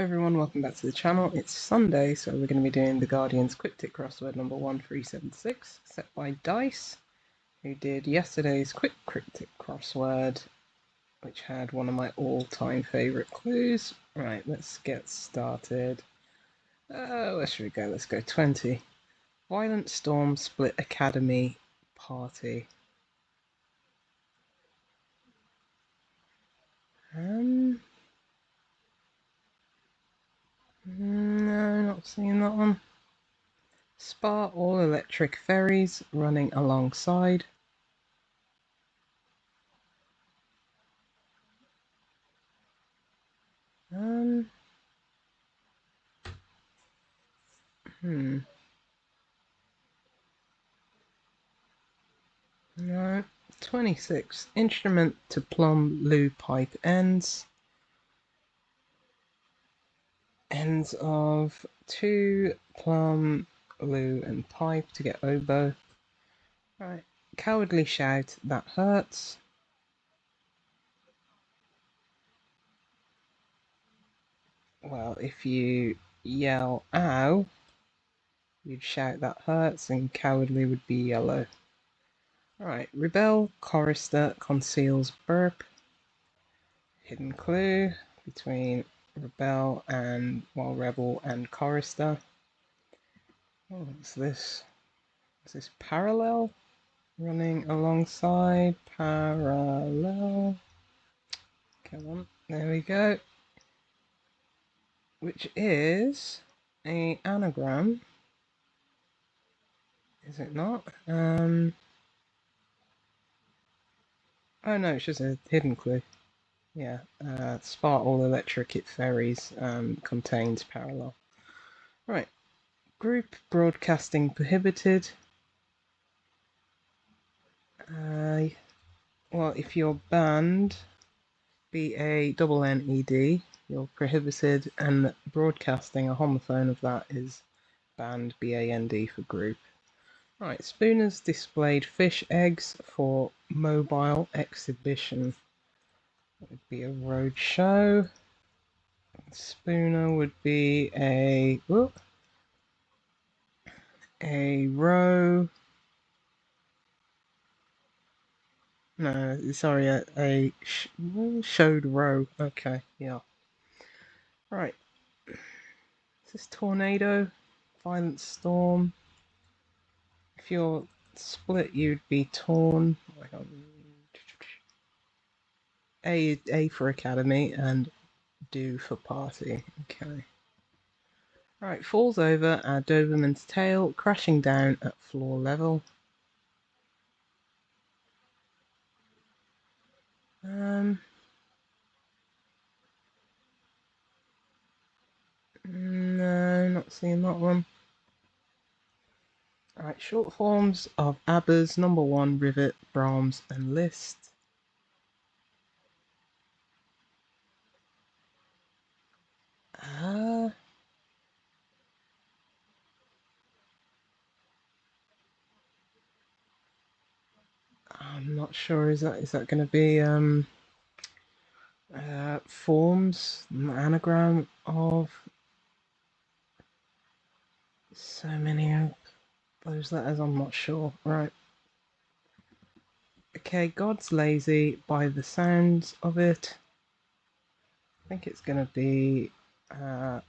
everyone, welcome back to the channel. It's Sunday, so we're going to be doing the Guardian's Quiptic Crossword number 1376, set by Dice, who did yesterday's Quick Cryptic Crossword, which had one of my all-time favourite clues. Right, let's get started. Where should we go? Let's go 20. Violent storm split academy party. No, not seeing that one. Spa all-electric ferries running alongside. No. 26. Instrument to plumb loo pipe ends. Ends of 2 plumb loo and pipe to get oboe. Right. Cowardly shout, that hurts. Well, if you yell ow, you'd shout that hurts, and cowardly would be yellow. Right. Rebel, chorister, conceals burp. Hidden clue between rebel and rebel and chorister. Oh, what's this? Is this parallel? Running alongside parallel. Come on, there we go. Which is a anagram. Is it not? Oh no, it's just a hidden clue. Yeah, Spark all electric it ferries contains parallel. Right. Group broadcasting prohibited. Well, if you're banned, BANNED, you're prohibited, and broadcasting a homophone of that is banned, BAND for group. Right, Spooners displayed fish eggs for mobile exhibition. That would be a road show. Spooner would be a row. No, sorry, a showed row. Okay, yeah. Right. Is this tornado? Violent storm. If you're split, you'd be torn. A for academy and do for party. Okay. Right, falls over at Doberman's tail, crashing down at floor level. No, not seeing that one. Alright, short forms of ABBA's number 1, Rivet, Brahms, and Liszt. I'm not sure. Is that going to be forms, an anagram of so many of those letters? I'm not sure. Right. Okay, God's lazy by the sounds of it. I think it's going to be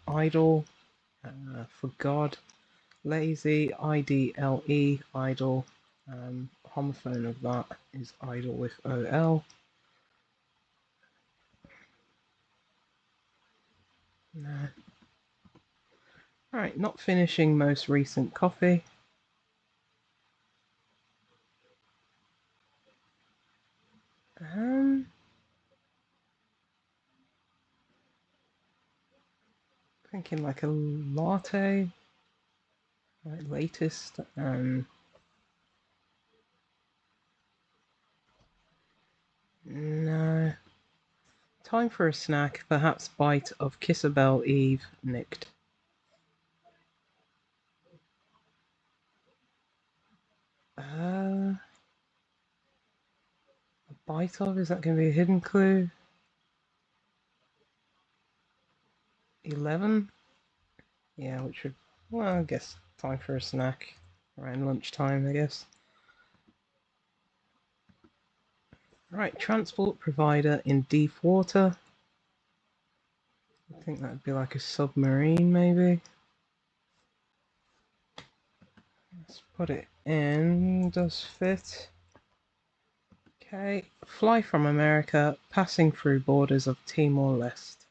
idle for God. Lazy, IDLE, idle. Homophone of that is idle with OL. No. Alright, not finishing most recent coffee. Thinking like a latte. Right, latest. No. Time for a snack, perhaps bite of Kissabel Eve nicked. A bite of? Is that going to be a hidden clue? 11. Yeah, which would, well, I guess time for a snack around lunchtime, I guess. Right, transport provider in deep water. I think that'd be like a submarine, maybe. Let's put it in, does fit. Okay, fly from America, passing through borders of Timor-Leste.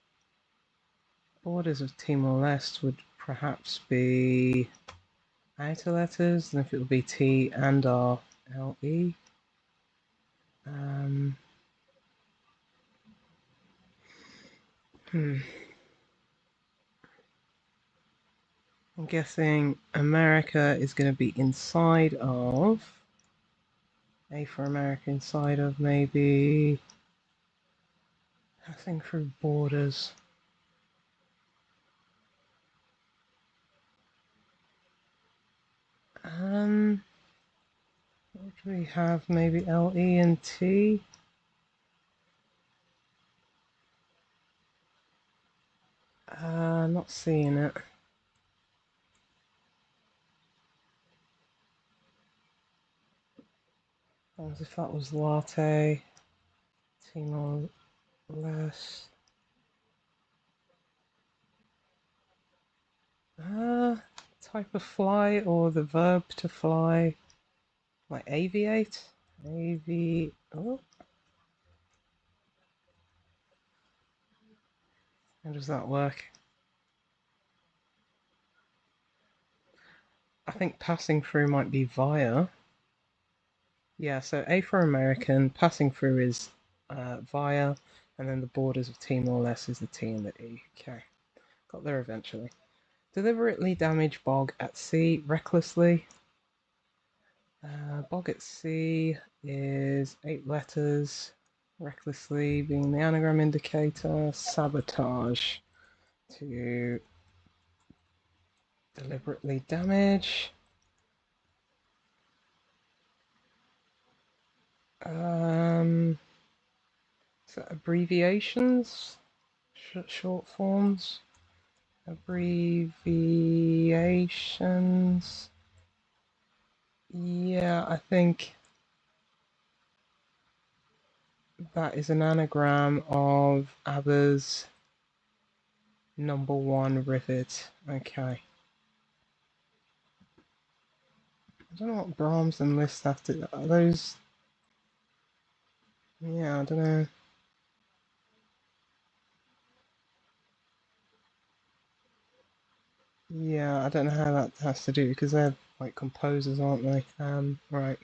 Borders of Timor-Leste would perhaps be outer letters, and if it would be T and R L E. I'm guessing America is going to be inside of A for America, inside of maybe passing through borders. What do we have? Maybe L E and T. Not seeing it. As if that was latte. Timor-Leste. Type of fly or the verb to fly. Like aviate? Oh. How does that work? I think passing through might be via. Yeah, so A for American, passing through is via, and then the borders of Timor-Leste is the T and the E. Okay, got there eventually. Deliberately damage bog at sea recklessly. Bog at sea is 8 letters. Recklessly being the anagram indicator. Sabotage to deliberately damage. So abbreviations, short forms, abbreviations. Yeah, I think that is an anagram of ABBA's #1 Rivet. Okay. I don't know what Brahms and Liszt have to. Are those? Yeah, I don't know. Yeah, I don't know how that has to do because they're like composers, aren't they? Right.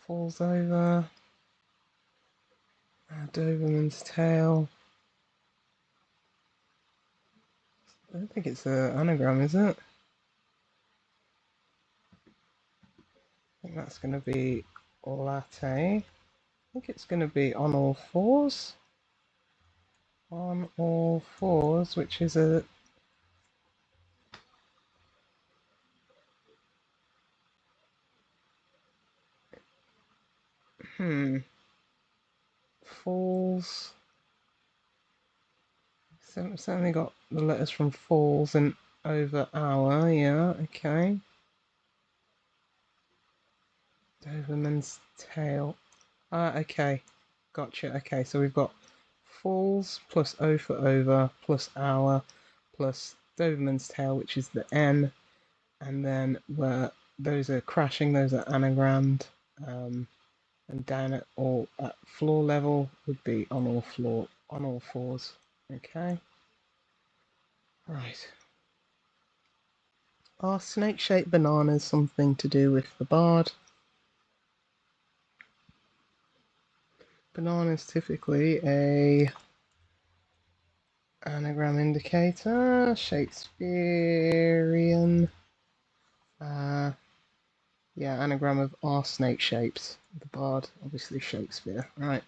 Falls over. Doberman's tail. I don't think it's an anagram, is it? I think that's going to be latte. I think it's going to be on all fours. On all fours, which is a falls. Certainly got the letters from falls and over hour. Yeah, okay. Doberman's tail. Okay. Gotcha. Okay, so we've got falls plus O for over plus hour plus Doberman's tail, which is the N, and then where those are crashing, those are anagrammed, and down at floor level would be on all fours. Okay. Right. Are snake-shaped bananas something to do with the bard? Banana is typically a anagram indicator, Shakespearean. Yeah, anagram of are snake shapes. The bard, obviously Shakespeare. Right.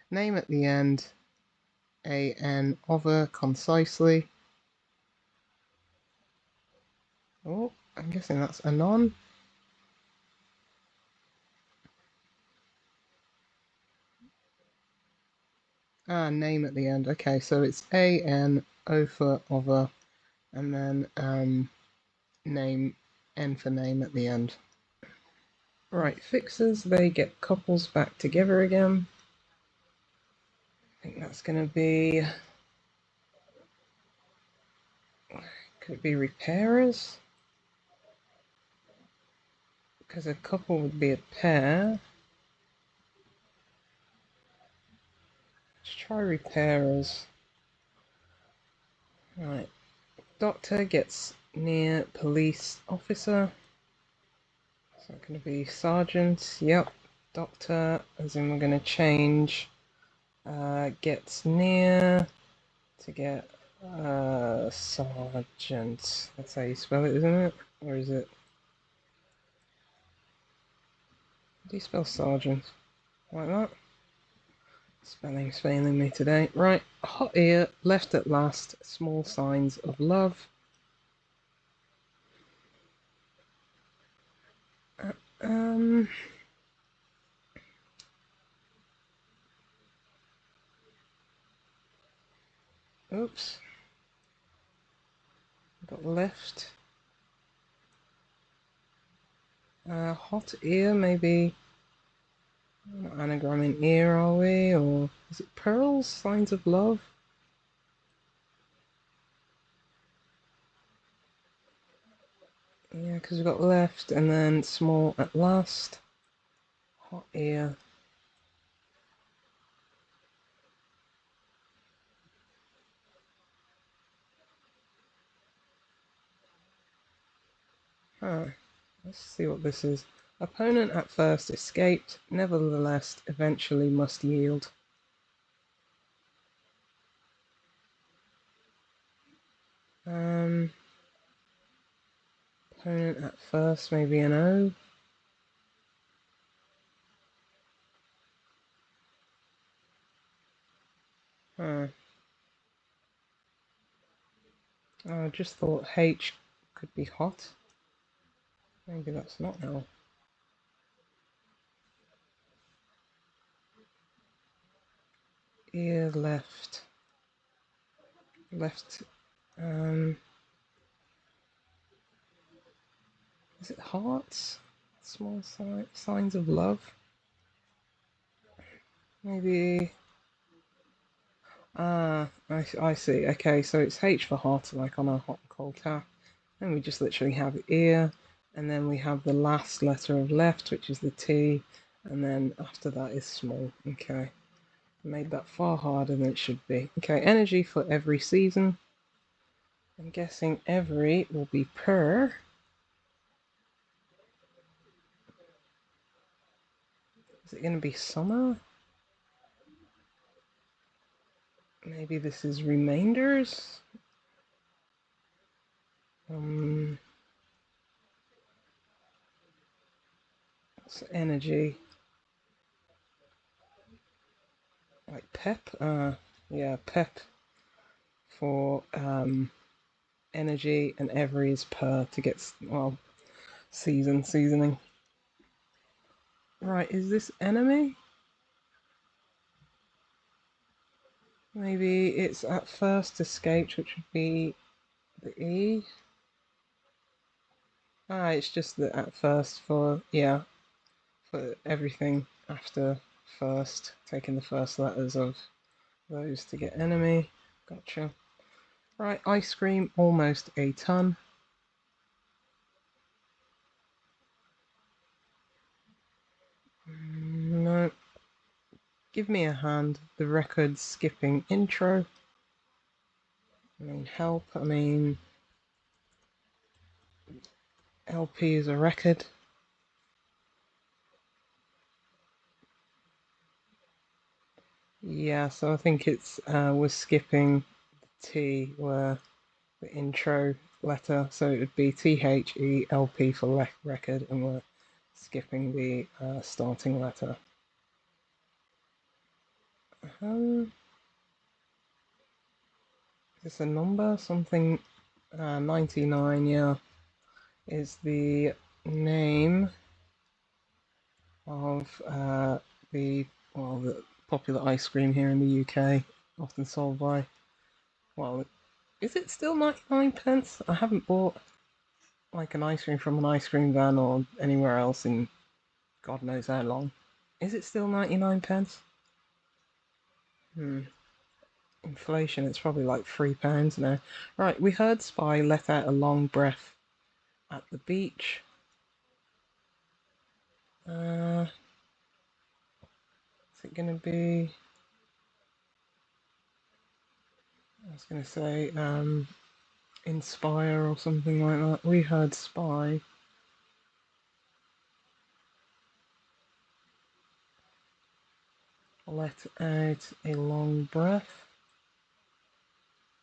Name at the end, A-N, over, concisely. Oh, I'm guessing that's anon. Ah, name at the end. Okay, so it's A-N, O for other, and then name, N for name at the end. Right, fixers, they get couples back together again. I think that's going to be... Could it be repairers? Because a couple would be a pair. Let's try repairers. Right, doctor gets near police officer. Is that going to be sergeant? Yep, doctor, as in we're going to change gets near to get sergeant. That's how you spell it, isn't it? Or is it? How do you spell sergeant? Like that? Spelling's failing me today. Right, hot ear, left at last, small signs of love. Um, oops. Got left. Hot ear, maybe. Not anagramming ear, are we? Or is it pearls? Signs of love? Yeah, because we've got left and then small at last. Hot ear. Huh. Let's see what this is. Opponent at first escaped, nevertheless eventually must yield. Opponent at first, maybe an O. Huh. Oh, I just thought H could be hot. Maybe that's not L. Ear left. Left. Is it hearts? Small signs of love? Maybe. Ah, I see. Okay, so it's H for hot, like on a hot and cold tap. Then we just literally have ear, and then we have the last letter of left, which is the T, and then after that is small. Okay, made that far harder than it should be. Okay, energy for every season. I'm guessing every will be per. Is it going to be summer? Maybe this is remainders. It's energy. Like pep. Yeah, pep for energy, and every is per to get, well, seasoning. Right, is this enemy? Maybe it's at first escaped, which would be the E. Ah, it's just the at first for, yeah, for everything after first, taking the first letters of those to get enemy. Gotcha. Right, ice cream, almost a ton. No. Give me a hand. The record skipping intro. I mean, help. I mean, LP is a record. Yeah, so I think it's we're skipping the T where the intro letter, so it would be THELP for record, and we're skipping the starting letter. Is this a number? Something 99, yeah, is the name of the popular ice cream here in the UK, often sold by, well, is it still 99 pence? I haven't bought like an ice cream from an ice cream van or anywhere else in God knows how long. Is it still 99 pence? Inflation, it's probably like £3 now. Right, we heard Spy let out a long breath at the beach. Is it gonna be... I was gonna say, inspire or something like that. We heard Spy. Let out a long breath.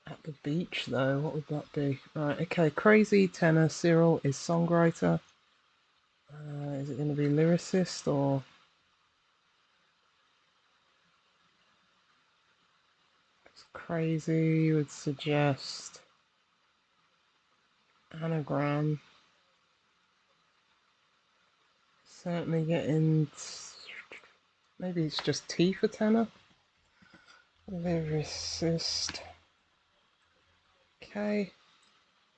At the beach, though, what would that be? Right, okay, crazy tenor Cyril is songwriter. Is it going to be lyricist or... It's crazy would suggest anagram. Certainly getting... Maybe it's just T for tenor. Lyricist. Okay.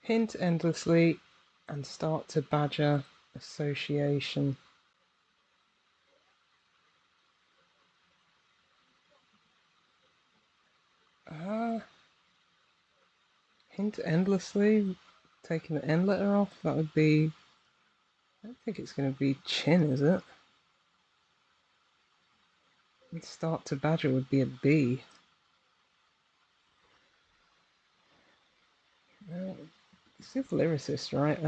Hint endlessly and start to badger association. Hint endlessly, taking the N letter off, that would be... I don't think it's going to be chin, is it? And start to badger would be a B. This is lyricist, right?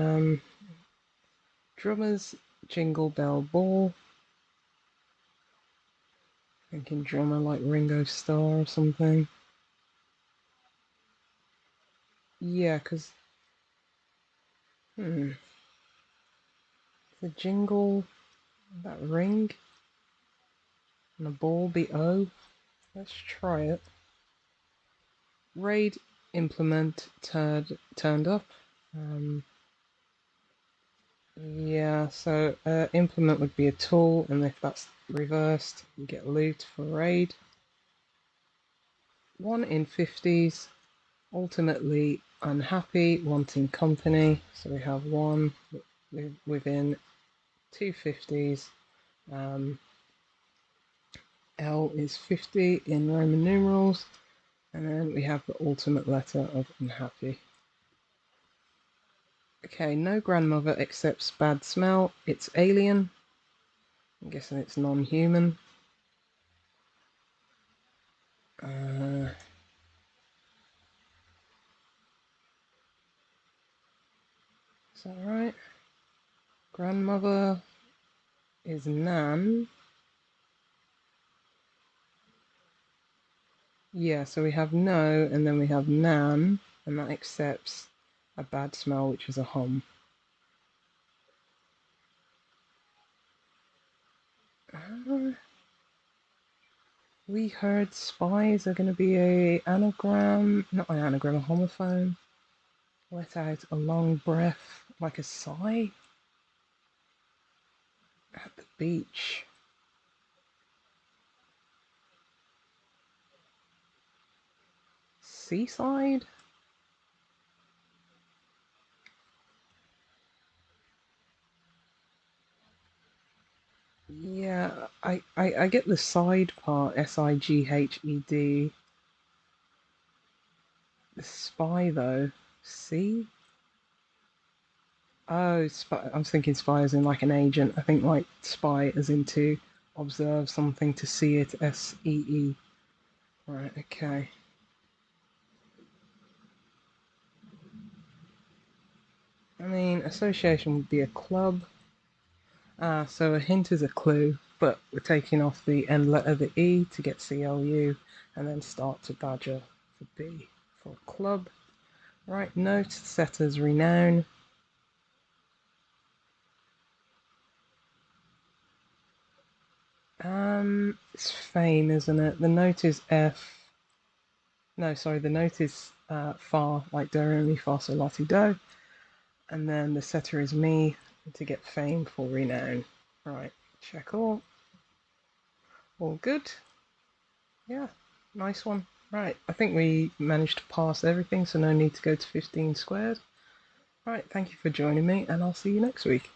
Drummers, Jingle Bell Ball. Thinking drummer like Ringo Starr or something. Yeah, because... The jingle, that ring, and the ball be O. Let's try it. Raid implement turned up. Yeah, so implement would be a tool, and if that's reversed, you get loot for raid. 1 in 50s, ultimately unhappy, wanting company. So we have 1 within 2 50s. L is 50 in Roman numerals, and then we have the ultimate letter of unhappy. Okay, no grandmother accepts bad smell. It's alien. I'm guessing it's non-human. Is that right? Grandmother is Nan. Yeah, so we have no, and then we have Nan, and that accepts a bad smell, which is a hum. We heard spies are going to be a anagram, not an anagram, a homophone. Let out a long breath, like a sigh. At the beach. Seaside? Yeah, I get the side part, S-I-G-H-E-D. The spy, though. C? Oh, spy. I was thinking spy as in like an agent. I think like spy as in to observe something, to see it, S-E-E. Right, okay. I mean, association would be a club. So a hint is a clue, but we're taking off the end letter, the E, to get CLU, and then start to badger for B for club. Right, note, setters, renown. It's fame, isn't it? The note is F. No, sorry, the note is fa, like do, re, mi, fa, sol, la, ti, do. And then the setter is me to get fame for renown. Right, check all. All good. Yeah, nice one. Right, I think we managed to pass everything, so no need to go to 15 squared. Right, thank you for joining me, and I'll see you next week.